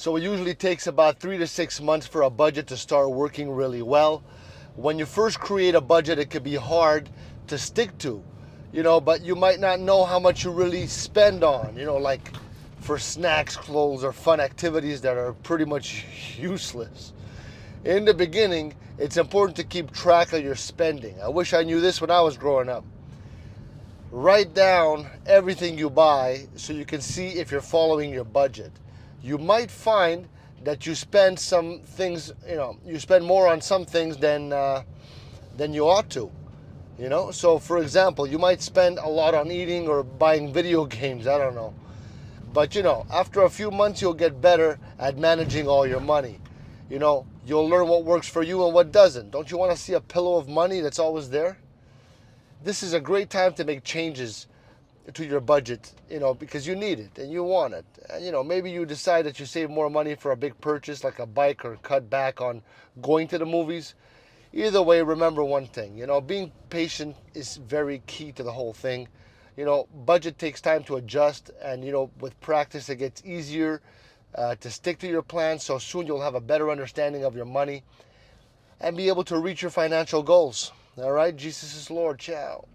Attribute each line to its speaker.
Speaker 1: So it usually takes about 3 to 6 months for a budget to start working really well. When you first create a budget, it can be hard to stick to, but you might not know how much you really spend on, like for snacks, clothes, or fun activities that are pretty much useless. In the beginning, it's important to keep track of your spending. I wish I knew this when I was growing up. Write down everything you buy so you can see if you're following your budget. You might find that you spend some things, you spend more on some things than you ought to. So for example, you might spend a lot on eating or buying video games, I don't know. But after a few months, you'll get better at managing all your money. You'll learn what works for you and what doesn't. Don't you want to see a pillow of money that's always there? This is a great time to make changes to your budget, because you need it and you want it. And, maybe you decide that you save more money for a big purchase like a bike, or cut back on going to the movies. Either way, remember one thing, being patient is very key to the whole thing. Budget takes time to adjust, and, with practice, it gets easier to stick to your plan. So soon you'll have a better understanding of your money and be able to reach your financial goals. All right, Jesus is Lord. Ciao.